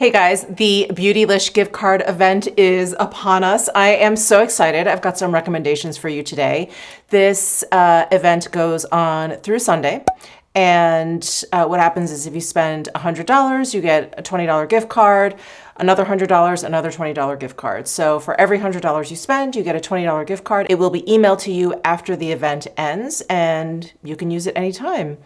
Hey guys, the Beautylish gift card event is upon us. I am so excited. I've got some recommendations for you today. This event goes on through Sunday. And what happens is if you spend $100, you get a $20 gift card, another $100, another $20 gift card. So for every $100 you spend, you get a $20 gift card. It will be emailed to you after the event ends, and you can use it anytime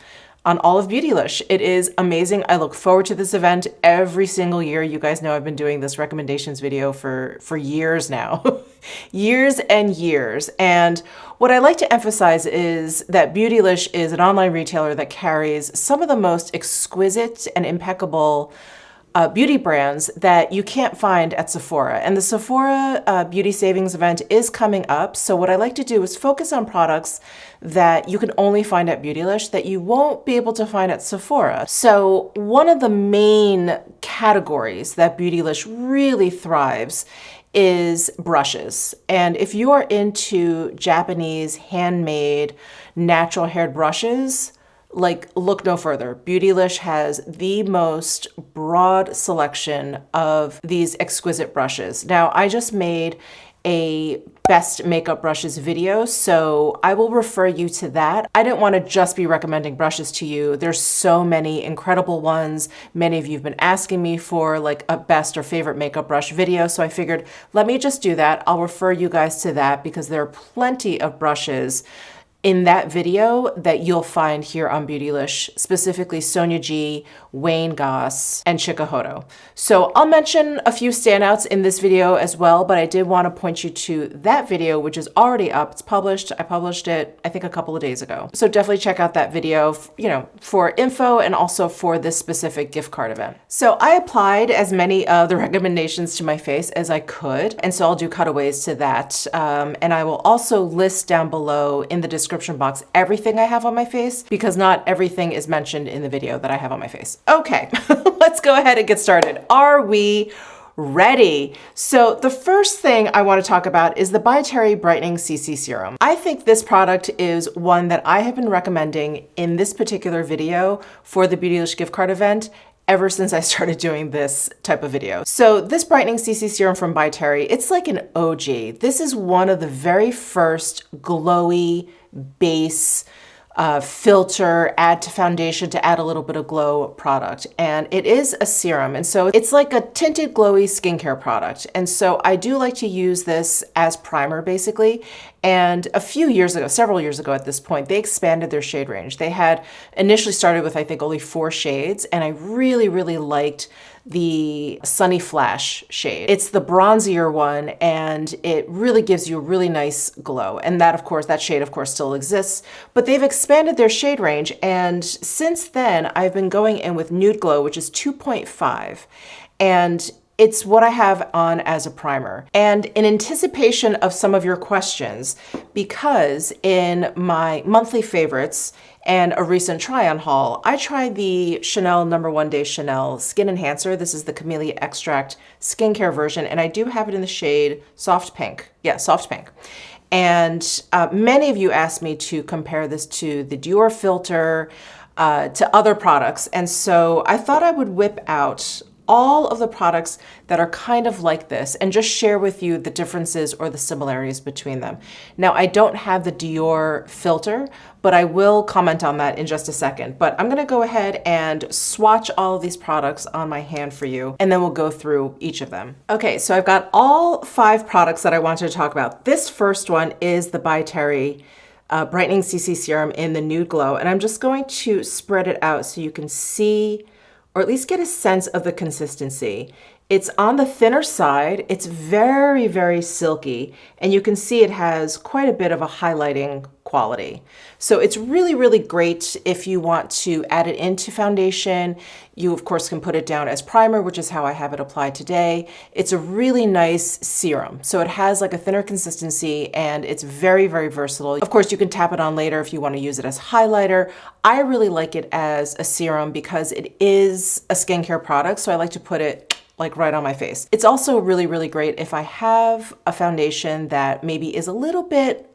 on all of Beautylish. It is amazing. I look forward to this event every single year. You guys know I've been doing this recommendations video for years now, years and years. And what I like to emphasize is that Beautylish is an online retailer that carries some of the most exquisite and impeccable beauty brands that you can't find at Sephora. And the Sephora Beauty Savings event is coming up. So what I like to do is focus on products that you can only find at Beautylish that you won't be able to find at Sephora. So one of the main categories that Beautylish really thrives is brushes. And if you are into Japanese handmade natural haired brushes, look no further. Beautylish has the most broad selection of these exquisite brushes. Now, I just made a best makeup brushes video, so I will refer you to that. I didn't want to just be recommending brushes to you. There's so many incredible ones. Many of you have been asking me for like a best or favorite makeup brush video, so I figured let me just do that. I'll refer you guys to that because there are plenty of brushes in that video that you'll find here on Beautylish, specifically Sonia G, Wayne Goss, and Chikuhodo. So I'll mention a few standouts in this video as well, but I did want to point you to that video, which is already up. It's published. I published it, I think, a couple of days ago. So definitely check out that video, for info and also for this specific gift card event. So I applied as many of the recommendations to my face as I could, and so I'll do cutaways to that. And I will also list down below in the description box everything I have on my face, because not everything is mentioned in the video that I have on my face. Okay, let's go ahead and get started. Are we ready? So the first thing I want to talk about is the BEAUTYLISH Brightening CC Serum. I think this product is one that I have been recommending in this particular video for the Beautylish gift card event ever since I started doing this type of video. So this Brightening CC Serum from BEAUTYLISH, it's like an OG. This is one of the very first glowy base filter, add to foundation to add a little bit of glow product. And it is a serum. And so it's like a tinted glowy skincare product. And so I do like to use this as primer basically. And a few years ago, several years ago at this point, they expanded their shade range. They had initially started with, I think, only 4 shades. And I really, really liked the Sunny Flash shade. It's the bronzier one, and it really gives you a really nice glow. And that shade of course still exists, but they've expanded their shade range. And since then I've been going in with Nude Glow, which is 2.5. And it's what I have on as a primer. And in anticipation of some of your questions, because in my monthly favorites and a recent try-on haul, I tried the Chanel No. 1 Day Chanel Skin Enhancer. This is the Camellia Extract skincare version, and I do have it in the shade Soft Pink. Yeah, Soft Pink. And many of you asked me to compare this to the Dior filter, to other products. And so I thought I would whip out all of the products that are kind of like this and just share with you the differences or the similarities between them. Now, I don't have the Dior filter, but I will comment on that in just a second. But I'm gonna go ahead and swatch all of these products on my hand for you, and then we'll go through each of them. Okay, so I've got all 5 products that I wanted to talk about. This first one is the BEAUTYLISH Brightening CC Serum in the Nude Glow, and I'm just going to spread it out so you can see, or at least get a sense of the consistency. It's on the thinner side. It's very, very silky, and you can see it has quite a bit of a highlighting quality. So it's really, really great if you want to add it into foundation. You of course can put it down as primer, which is how I have it applied today. It's a really nice serum. So it has like a thinner consistency, and it's very, very versatile. Of course, you can tap it on later if you want to use it as highlighter. I really like it as a serum because it is a skincare product, so I like to put it like right on my face. It's also really, really great if I have a foundation that maybe is a little bit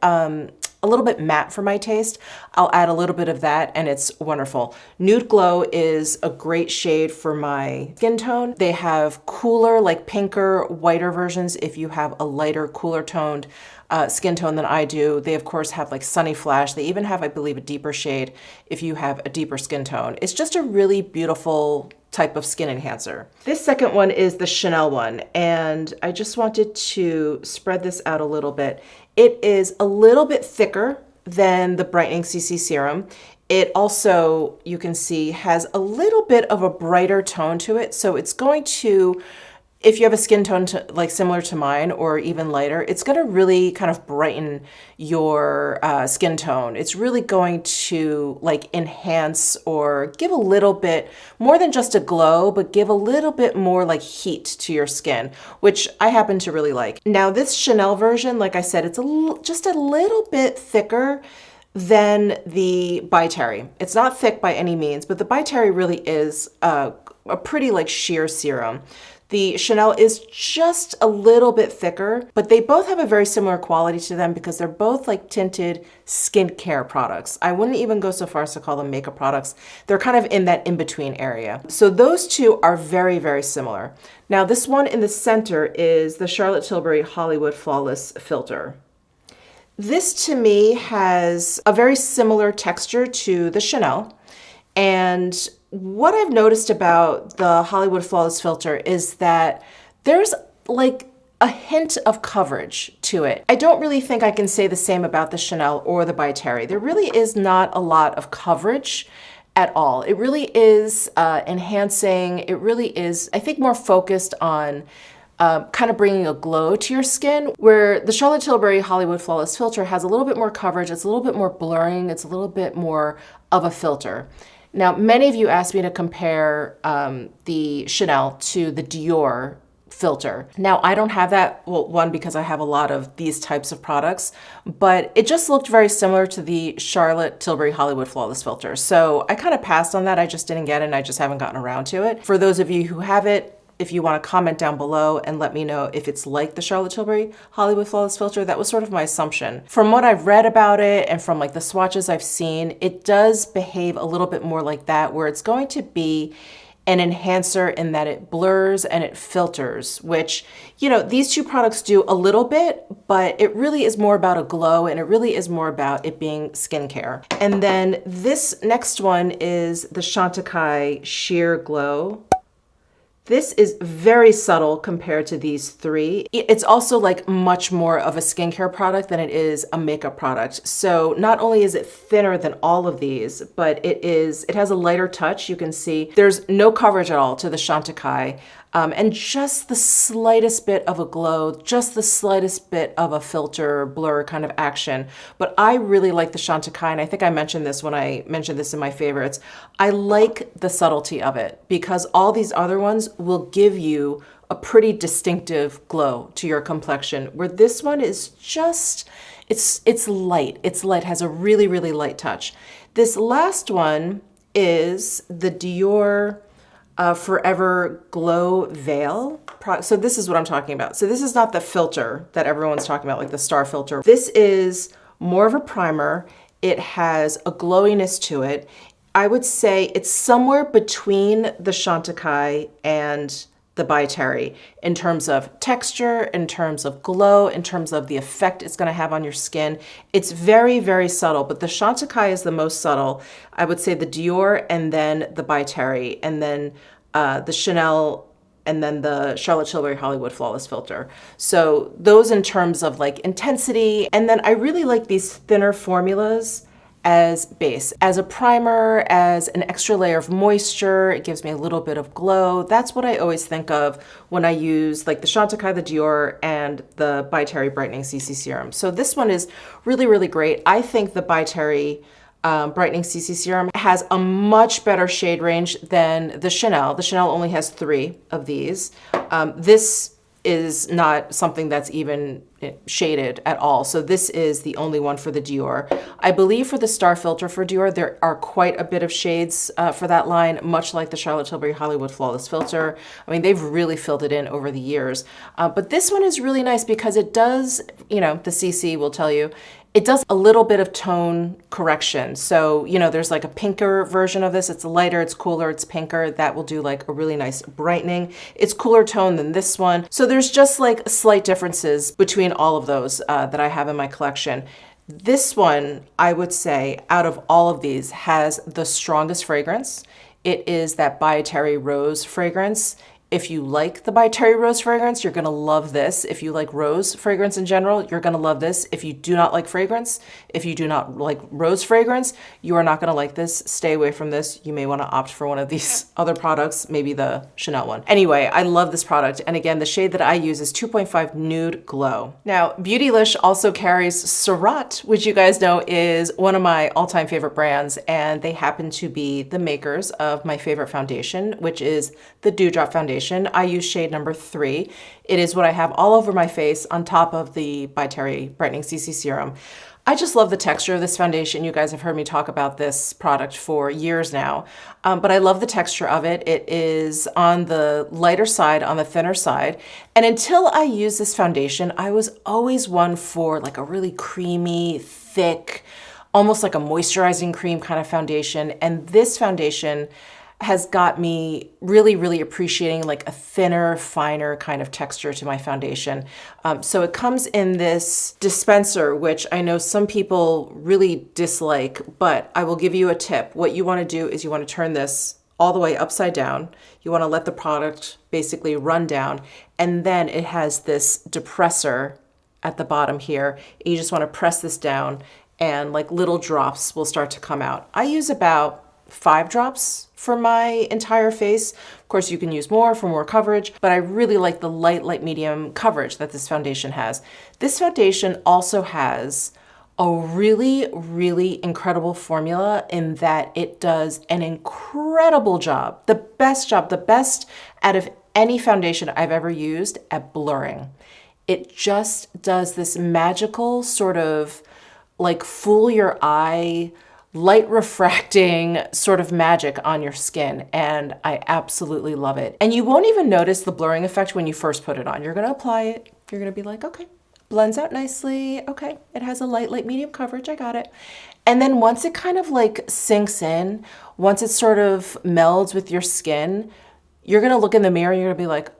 a little bit matte for my taste, I'll add a little bit of that and it's wonderful. Nude Glow is a great shade for my skin tone. They have cooler, like pinker, whiter versions if you have a lighter, cooler toned skin tone than I do. They of course have like Sunny Flash. They even have, I believe, a deeper shade if you have a deeper skin tone. It's just a really beautiful type of skin enhancer. This second one is the Chanel one, and I just wanted to spread this out a little bit. It is a little bit thicker than the Brightening CC Serum. It also, you can see, has a little bit of a brighter tone to it. So it's going to, if you have a skin tone like similar to mine or even lighter, it's going to really kind of brighten your skin tone. It's really going to like enhance or give a little bit more than just a glow, but give a little bit more like heat to your skin, which I happen to really like. Now this Chanel version, like I said, it's just a little bit thicker than the By Terry. It's not thick by any means, but the By Terry really is a pretty like sheer serum. The Chanel is just a little bit thicker, but they both have a very similar quality to them because they're both like tinted skincare products. I wouldn't even go so far as to call them makeup products. They're kind of in that in-between area. So those two are very, very similar. Now this one in the center is the Charlotte Tilbury Hollywood Flawless Filter. This to me has a very similar texture to the Chanel. And what I've noticed about the Hollywood Flawless Filter is that there's like a hint of coverage to it. I don't really think I can say the same about the Chanel or the By Terry. There really is not a lot of coverage at all. It really is enhancing. It really is, I think, more focused on kind of bringing a glow to your skin, where the Charlotte Tilbury Hollywood Flawless Filter has a little bit more coverage. It's a little bit more blurring. It's a little bit more of a filter. Now, many of you asked me to compare the Chanel to the Dior filter. Now, I don't have that, well, one, because I have a lot of these types of products, but it just looked very similar to the Charlotte Tilbury Hollywood Flawless Filter. So I kind of passed on that. I just didn't get it and I just haven't gotten around to it. For those of you who have it, if you want to comment down below and let me know if it's like the Charlotte Tilbury Hollywood Flawless Filter. That was sort of my assumption. From what I've read about it and from like the swatches I've seen, it does behave a little bit more like that, where it's going to be an enhancer in that it blurs and it filters, which, you know, these two products do a little bit, but it really is more about a glow and it really is more about it being skincare. And then this next one is the Chantecaille Sheer Glow. This is very subtle compared to these three. It's also like much more of a skincare product than it is a makeup product. So not only is it thinner than all of these, but it has a lighter touch. You can see there's no coverage at all to the Chantecaille. And just the slightest bit of a glow, just the slightest bit of a filter blur kind of action. But I really like the Chantecaille, and I think I mentioned this when I mentioned this in my favorites. I like the subtlety of it because all these other ones will give you a pretty distinctive glow to your complexion, where this one is just, it's light. It's light, has a really, really light touch. This last one is the Dior Forever Glow Veil. So this is what I'm talking about. So this is not the filter that everyone's talking about, like the star filter. This is more of a primer. It has a glowiness to it. I would say it's somewhere between the Chantecaille and the By Terry in terms of texture, in terms of glow, in terms of the effect it's going to have on your skin. It's very, very subtle, but the Chantecaille is the most subtle. I would say the Dior and then the By Terry and then the Chanel and then the Charlotte Tilbury Hollywood Flawless Filter. So those in terms of like intensity. And then I really like these thinner formulas as base, as a primer, as an extra layer of moisture. It gives me a little bit of glow. That's what I always think of when I use like the Chantecaille, the Dior, and the By Terry Brightening CC Serum. So this one is really, really great. I think the By Terry Brightening CC Serum has a much better shade range than the Chanel. The Chanel only has 3 of these. This is not something that's even shaded at all. So this is the only one for the Dior. I believe for the star filter for Dior, there are quite a bit of shades for that line, much like the Charlotte Tilbury Hollywood Flawless Filter. I mean, they've really filled it in over the years. But this one is really nice because it does, you know, the CC will tell you, It does a little bit of tone correction. So, you know, there's like a pinker version of this. It's lighter, it's cooler, it's pinker. That will do like a really nice brightening. It's cooler tone than this one. So there's just like slight differences between all of those that I have in my collection. This one, I would say, out of all of these, has the strongest fragrance. It is that By Terry Rose fragrance. If you like the By Terry Rose fragrance, you're gonna love this. If you like rose fragrance in general, you're gonna love this. If you do not like fragrance, if you do not like rose fragrance, you are not gonna like this. Stay away from this. You may wanna opt for one of these other products, maybe the Chanel one. Anyway, I love this product. And again, the shade that I use is 2.5 Nude Glow. Now, Beautylish also carries Surratt, which you guys know is one of my all-time favorite brands. And they happen to be the makers of my favorite foundation, which is the Dewdrop Foundation. I use shade number 3. It is what I have all over my face on top of the By Terry Brightening CC Serum. I just love the texture of this foundation. You guys have heard me talk about this product for years now, but I love the texture of it. It is on the lighter side, on the thinner side. And until I use this foundation, I was always one for like a really creamy, thick, almost like a moisturizing cream kind of foundation. And this foundation has got me really, really appreciating like a thinner, finer kind of texture to my foundation. So it comes in this dispenser, which I know some people really dislike, but I will give you a tip. What you want to do is you want to turn this all the way upside down. You want to let the product basically run down, and then it has this depressor at the bottom here. You just want to press this down and like little drops will start to come out. I use about 5 drops for my entire face. Of course, you can use more for more coverage, but I really like the light medium coverage that this foundation has. This foundation also has a really, really incredible formula in that it does an incredible job, the best out of any foundation I've ever used at blurring. It just does this magical sort of like fool your eye, light refracting sort of magic on your skin, and I absolutely love it. And you won't even notice the blurring effect when you first put it on. You're gonna apply it, you're gonna be like, okay, blends out nicely, okay, it has a light medium coverage, I got it. And then once it kind of like sinks in, once it sort of melds with your skin, you're gonna look in the mirror and you're gonna be like,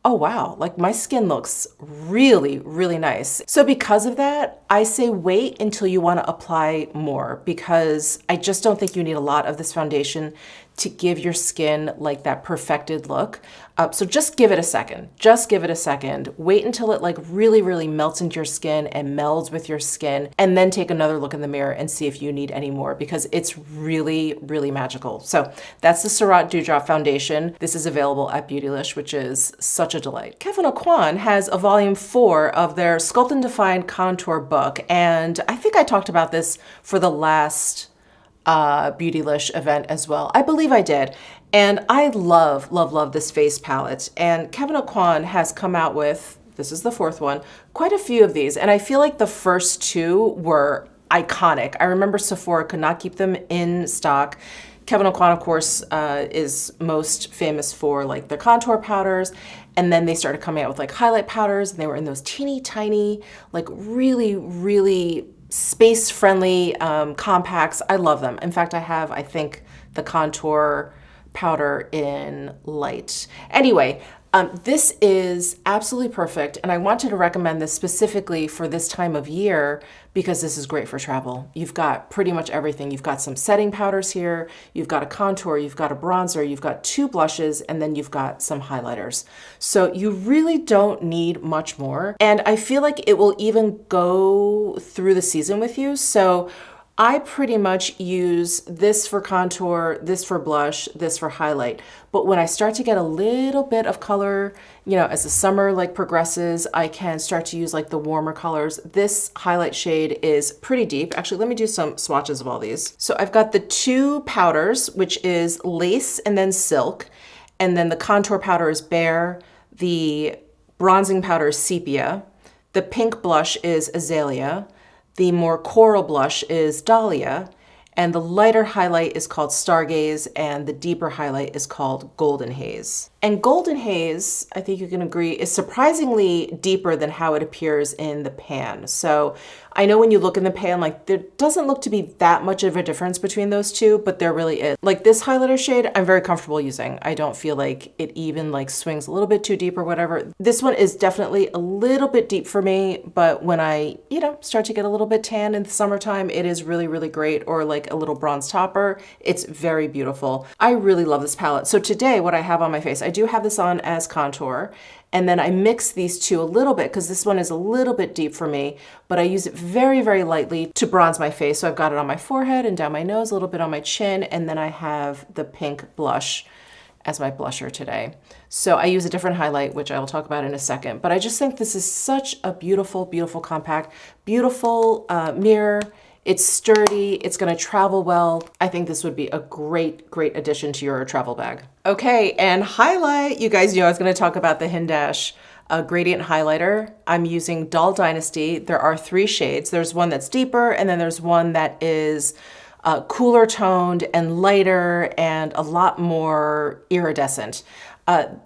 oh wow, like my skin looks really, really nice. So because of that, I say wait until you want to apply more, because I just don't think you need a lot of this foundation to give your skin like that perfected look. So just give it a second. Just give it a second. Wait until it like really, really melts into your skin and melds with your skin, and then take another look in the mirror and see if you need any more, because it's really, really magical. So that's the Surratt Dewdrop Foundation. This is available at Beautylish, which is such a delight. Kevyn Aucoin has a volume 4 of their Sculpt and Define Contour book, and I think I talked about this for the last Beautylish event as well. I believe I did. And I love, love, love this face palette. And Kevyn Aucoin has come out with, this is the 4th one, quite a few of these. And I feel like the first 2 were iconic. I remember Sephora could not keep them in stock. Kevyn Aucoin, of course, is most famous for like their contour powders. And then they started coming out with like highlight powders, and they were in those teeny tiny, like really, really space-friendly compacts. I love them. In fact, I have, I think, the contour powder in light. Anyway, this is absolutely perfect, and I wanted to recommend this specifically for this time of year because this is great for travel. You've got pretty much everything. You've got some setting powders here, you've got a contour, you've got a bronzer, you've got 2 blushes, and then you've got some highlighters. So you really don't need much more, and I feel like it will even go through the season with you. So I pretty much use this for contour, this for blush, this for highlight. But when I start to get a little bit of color, you know, as the summer like progresses, I can start to use like the warmer colors. This highlight shade is pretty deep. Actually, let me do some swatches of all these. So I've got the 2 powders, which is Lace and then Silk. And then the contour powder is Bare. The bronzing powder is Sepia. The pink blush is Azalea. The more coral blush is Dahlia, and the lighter highlight is called Stargaze, and the deeper highlight is called Golden Haze. And Golden Haze, I think you can agree, is surprisingly deeper than how it appears in the pan. So I know when you look in the pan, like there doesn't look to be that much of a difference between those two, but there really is. Like this highlighter shade, I'm very comfortable using. I don't feel like it even like swings a little bit too deep or whatever. This one is definitely a little bit deep for me, but when I, start to get a little bit tan in the summertime, it is really, really great. Or like a little bronze topper. It's very beautiful. I really love this palette. So today what I have on my face, I do have this on as contour, and then I mix these two a little bit because this one is a little bit deep for me, but I use it very, very lightly to bronze my face. So I've got it on my forehead and down my nose, a little bit on my chin, and then I have the pink blush as my blusher today. So I use a different highlight, which I will talk about in a second, but I just think this is such a beautiful, beautiful compact, beautiful mirror. It's sturdy, it's gonna travel well. I think this would be a great, great addition to your travel bag. Okay, and highlight, you guys knew I was gonna talk about the Hindash gradient highlighter. I'm using Doll Dynasty. There are 3 shades. There's one that's deeper, and then there's one that is cooler toned and lighter and a lot more iridescent.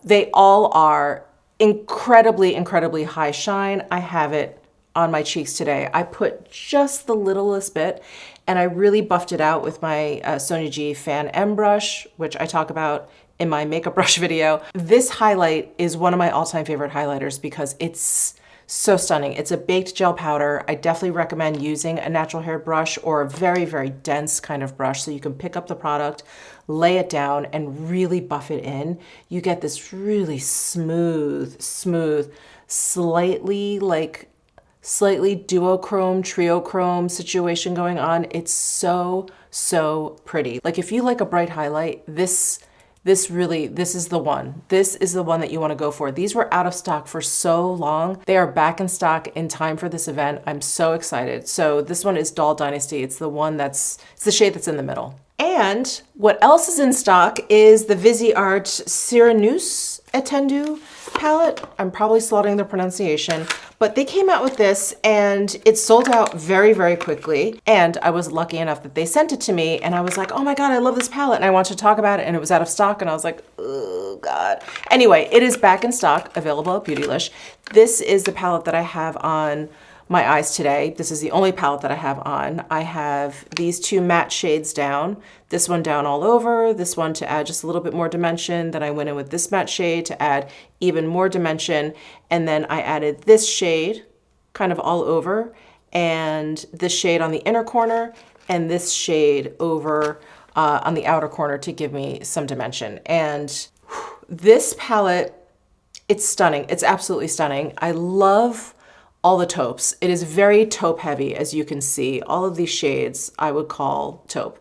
They all are incredibly, incredibly high shine. I have it on my cheeks today. I put just the littlest bit and I really buffed it out with my Sonia G Fan M brush, which I talk about in my makeup brush video. This highlight is one of my all-time favorite highlighters because it's so stunning. It's a baked gel powder. I definitely recommend using a natural hair brush or a very, very dense kind of brush so you can pick up the product, lay it down, and really buff it in. You get this really smooth, slightly duochrome, triochrome situation going on. It's so, so pretty. Like if you like a bright highlight, this is the one. This is the one that you want to go for. These were out of stock for so long. They are back in stock in time for this event. I'm so excited. So this one is Doll Dynasty. It's it's the shade that's in the middle. And what else is in stock is the Viseart Cyranus Etendu palette. I'm probably slaughtering the pronunciation, but they came out with this and it sold out very, very quickly. And I was lucky enough that they sent it to me and I was like, oh my God, I love this palette. And I wanted to talk about it and it was out of stock and I was like, oh God. Anyway, it is back in stock, available at BEAUTYLISH. This is the palette that I have on my eyes today. This is the only palette that I have on. I have these 2 matte shades down, this one down all over, this one to add just a little bit more dimension. Then I went in with this matte shade to add even more dimension. And then I added this shade kind of all over and this shade on the inner corner and this shade over on the outer corner to give me some dimension. And this palette, it's stunning. It's absolutely stunning. I love all the taupes. It is very taupe heavy, as you can see. All of these shades I would call taupe.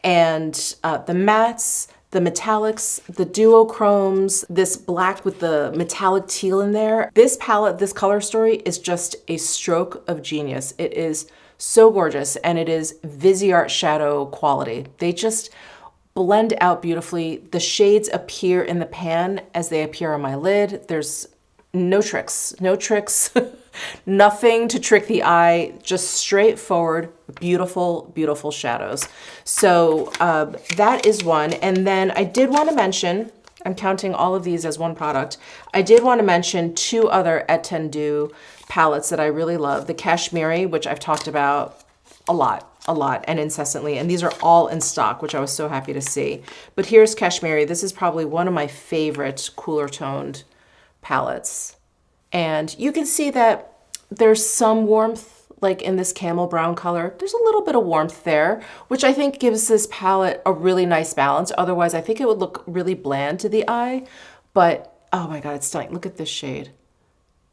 And the mattes, the metallics, the duochromes, this black with the metallic teal in there. This palette, this color story is just a stroke of genius. It is so gorgeous and it is Viseart shadow quality. They just blend out beautifully. The shades appear in the pan as they appear on my lid. There's no tricks, nothing to trick the eye, just straightforward, beautiful, beautiful shadows. So that is one. And then I did want to mention, I'm counting all of these as one product. I did want to mention 2 other Etendu palettes that I really love. The Kashmiri, which I've talked about a lot and incessantly. And these are all in stock, which I was so happy to see. But here's Kashmiri. This is probably one of my favorite cooler toned palettes. And you can see that there's some warmth, like in this camel brown color. There's a little bit of warmth there, which I think gives this palette a really nice balance. Otherwise, I think it would look really bland to the eye. But oh my God, it's stunning. Look at this shade.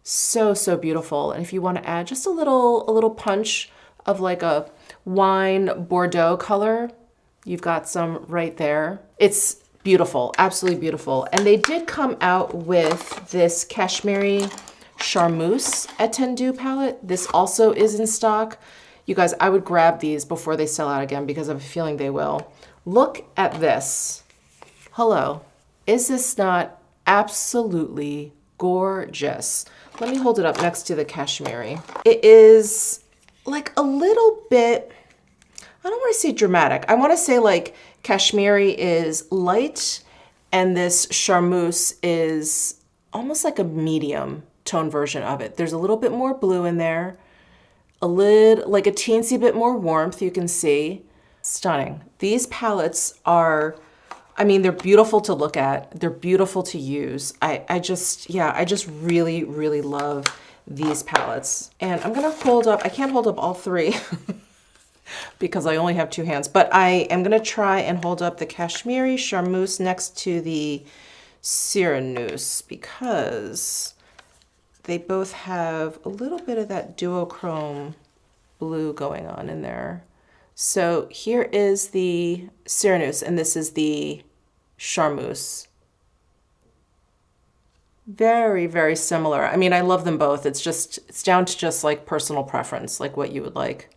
So, so beautiful. And if you want to add just a little punch of like a wine Bordeaux color, you've got some right there. It's beautiful, absolutely beautiful. And they did come out with this Kashmiri Charmeuse Etendu palette. This also is in stock. You guys, I would grab these before they sell out again because I have a feeling they will. Look at this. Hello. Is this not absolutely gorgeous? Let me hold it up next to the Kashmiri. It is like a little bit, I don't want to say dramatic. I want to say like Kashmiri is light And this Charmeuse is almost like a medium tone version of it. There's a little bit more blue in there, like a teensy bit more warmth, you can see. Stunning. These palettes are, I mean, they're beautiful to look at. They're beautiful to use. I just really, really love these palettes. And I'm gonna hold up, I can't hold up all three because I only have two hands, but I am gonna try and hold up the Kashmiri Charmeuse next to the Cernuse because they both have a little bit of that duochrome blue going on in there. So here is the Cernuse and this is the Charmeuse. Very, very similar. I mean, I love them both. It's down to just like personal preference, like what you would like.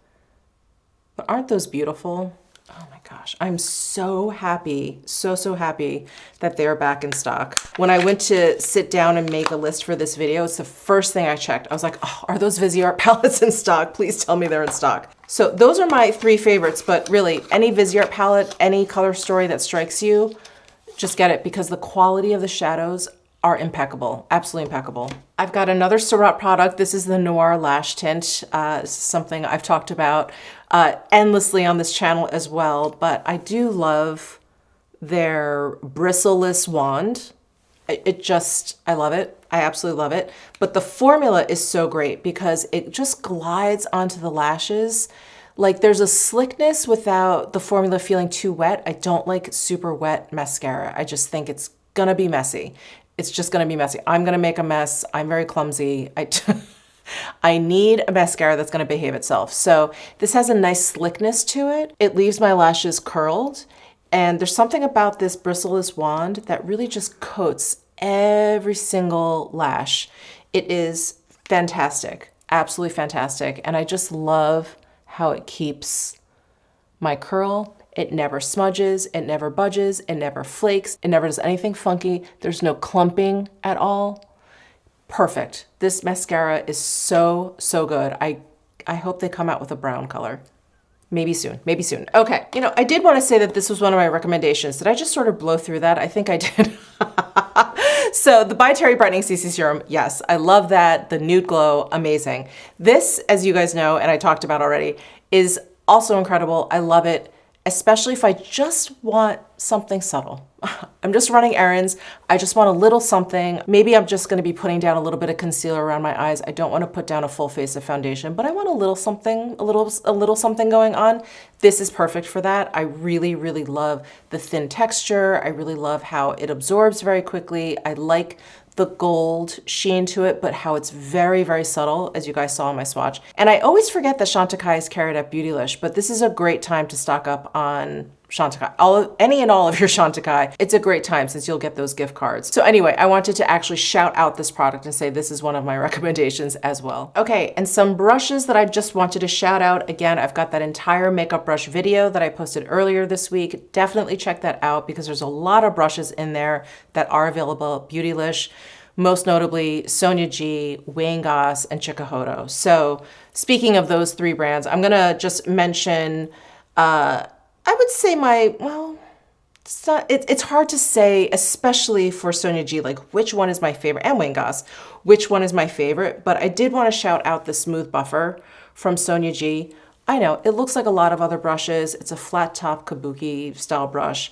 But aren't those beautiful? Oh my gosh, I'm so happy, so happy that they're back in stock. When I went to sit down and make a list for this video, it's the first thing I checked. I was like, oh, are those Viseart palettes in stock? Please tell me they're in stock. So those are my three favorites, but really any Viseart palette, any color story that strikes you, just get it because the quality of the shadows are impeccable, absolutely impeccable. I've got another Surratt product. This is the Noir Lash Tint. This is something I've talked about endlessly on this channel as well, but I do love their bristleless wand. I love it. I absolutely love it. But the formula is so great because it just glides onto the lashes. Like there's a slickness without the formula feeling too wet. I don't like super wet mascara. I just think it's gonna be messy. It's just gonna be messy. I'm gonna make a mess. I'm very clumsy. I need a mascara that's gonna behave itself. So this has a nice slickness to it. It leaves my lashes curled. And there's something about this bristleless wand that really just coats every single lash. It is fantastic, absolutely fantastic. And I just love how it keeps my curl. It never smudges, it never budges, it never flakes, it never does anything funky. There's no clumping at all. Perfect. This mascara is so good. I hope they come out with a brown color. Maybe soon, maybe soon. Okay, you know, I did want to say that this was one of my recommendations. Did I just sort of blow through that? I think I did. So the By Terry Brightening CC Serum, yes, I love that. The Nude Glow, amazing. This, as you guys know, and I talked about already, is also incredible. I love it, especially if I just want something subtle. I'm just running errands. I just want a little something. Maybe I'm just gonna be putting down a little bit of concealer around my eyes. I don't wanna put down a full face of foundation, but I want a little something, a little something going on. This is perfect for that. I really, really love the thin texture. I really love how it absorbs very quickly. I like the gold sheen to it, but how it's very, very subtle, as you guys saw on my swatch. And I always forget that Chantecaille is carried at Beautylish, but this is a great time to stock up on Chantecaille. Any and all of your Chantecaille. It's a great time since you'll get those gift cards. So anyway, I wanted to actually shout out this product and say this is one of my recommendations as well. Okay, and some brushes that I just wanted to shout out. Again, I've got that entire makeup brush video that I posted earlier this week. Definitely check that out because there's a lot of brushes in there that are available at Beautylish. Most notably Sonia G, Wayne Goss, and Chikuhodo. So speaking of those three brands, I'm gonna just mention, I would say it's hard to say, especially for Sonia G, like which one is my favorite, and Wayne Goss, which one is my favorite, but I did want to shout out the Smooth Buffer from Sonia G. I know, it looks like a lot of other brushes. It's a flat top kabuki style brush,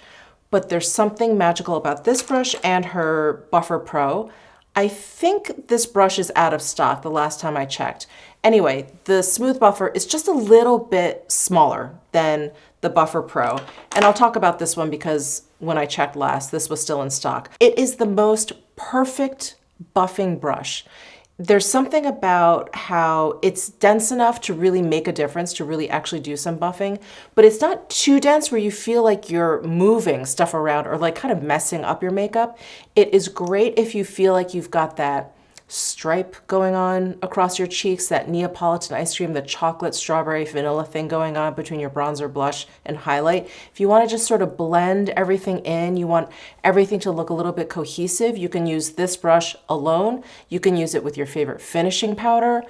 but there's something magical about this brush and her Buffer Pro. I think this brush is out of stock the last time I checked. Anyway, the Smooth Buffer is just a little bit smaller than the Buffer Pro. And I'll talk about this one because when I checked last, this was still in stock. It is the most perfect buffing brush. There's something about how it's dense enough to really make a difference, to really actually do some buffing, but it's not too dense where you feel like you're moving stuff around or like kind of messing up your makeup. It is great if you feel like you've got that stripe going on across your cheeks, that Neapolitan ice cream, the chocolate, strawberry, vanilla thing going on between your bronzer, blush, and highlight. If you want to just sort of blend everything in, you want everything to look a little bit cohesive, you can use this brush alone. You can use it with your favorite finishing powder.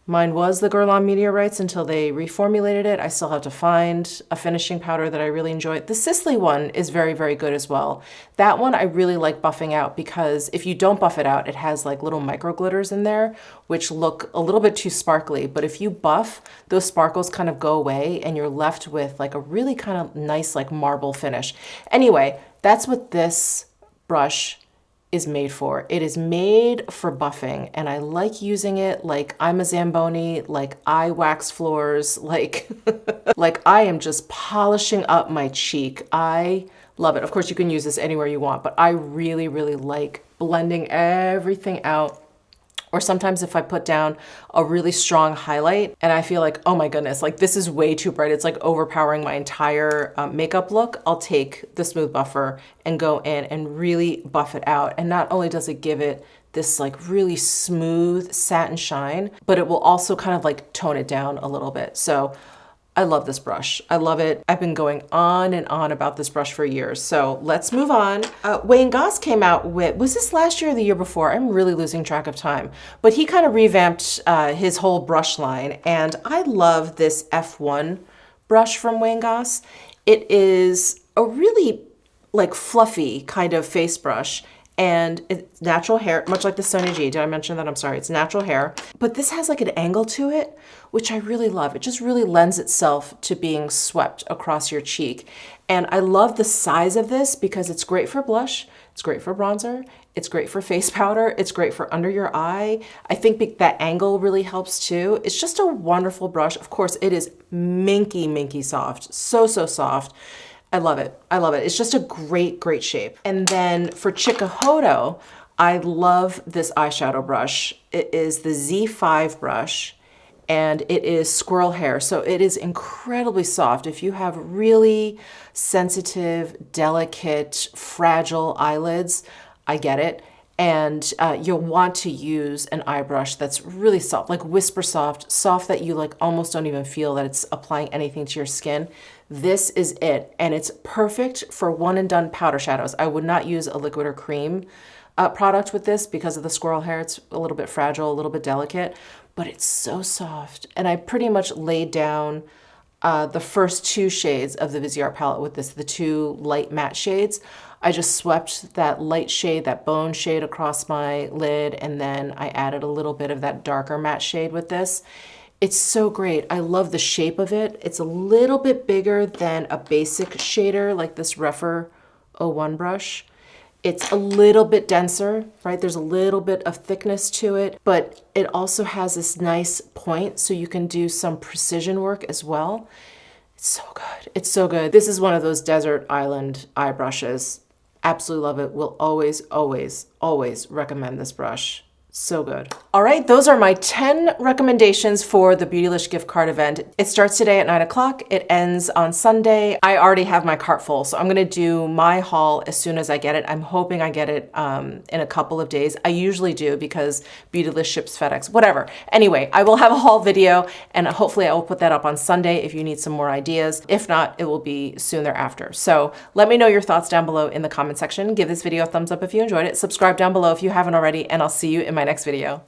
Mine was the Guerlain Meteorites until they reformulated it. I still have to find a finishing powder that I really enjoy. The Sisley one is very, very good as well. That one I really like buffing out because if you don't buff it out, it has like little micro glitters in there, which look a little bit too sparkly. But if you buff, those sparkles kind of go away and you're left with like a really kind of nice like marble finish. Anyway, that's what this brush is made for. It is made for buffing, and I like using it like I'm a Zamboni, like I wax floors, like like I am just polishing up my cheek. I love it. Of course, you can use this anywhere you want, but I really, really like blending everything out. Or sometimes if I put down a really strong highlight and I feel like, oh my goodness, like this is way too bright, it's like overpowering my entire makeup look, I'll take the smooth buffer and go in and really buff it out. And not only does it give it this like really smooth satin shine, but it will also kind of like tone it down a little bit. So I love this brush. I love it. I've been going on and on about this brush for years. So let's move on. Wayne Goss came out with, was this last year or the year before? I'm really losing track of time. But he kind of revamped his whole brush line. And I love this F1 brush from Wayne Goss. It is a really like fluffy kind of face brush. And it's natural hair, much like the Sonia G. Did I mention that? I'm sorry, it's natural hair. But this has like an angle to it, which I really love. It just really lends itself to being swept across your cheek. And I love the size of this because it's great for blush, it's great for bronzer, it's great for face powder, it's great for under your eye. I think that angle really helps too. It's just a wonderful brush. Of course, it is minky, minky soft, so, so soft. I love it. I love it. It's just a great, great shape. And then for Chikuhodo, I love this eyeshadow brush. It is the Z5 brush and it is squirrel hair. So it is incredibly soft. If you have really sensitive, delicate, fragile eyelids, I get it. And you'll want to use an eye brush that's really soft, like whisper soft, soft that you like almost don't even feel that it's applying anything to your skin. This is it, and it's perfect for one and done powder shadows. I would not use a liquid or cream product with this because of the squirrel hair. It's a little bit fragile, a little bit delicate, but it's so soft. And I pretty much laid down the first two shades of the Viseart palette with this, the two light matte shades. I just swept that light shade, that bone shade across my lid, and then I added a little bit of that darker matte shade with this. It's so great. I love the shape of it. It's a little bit bigger than a basic shader like this Rephr 01 brush. It's a little bit denser, right? There's a little bit of thickness to it, but it also has this nice point so you can do some precision work as well. It's so good. It's so good. This is one of those desert island eye brushes. Absolutely love it. Will always, always, always recommend this brush. So good. All right, those are my 10 recommendations for the Beautylish gift card event. It starts today at 9 o'clock. It ends on Sunday. I already have my cart full, so I'm gonna do my haul as soon as I get it. I'm hoping I get it in a couple of days. I usually do because Beautylish ships FedEx, whatever. Anyway, I will have a haul video and hopefully I will put that up on Sunday if you need some more ideas. If not, it will be soon thereafter. So let me know your thoughts down below in the comment section. Give this video a thumbs up if you enjoyed it. Subscribe down below if you haven't already, and I'll see you in my next video.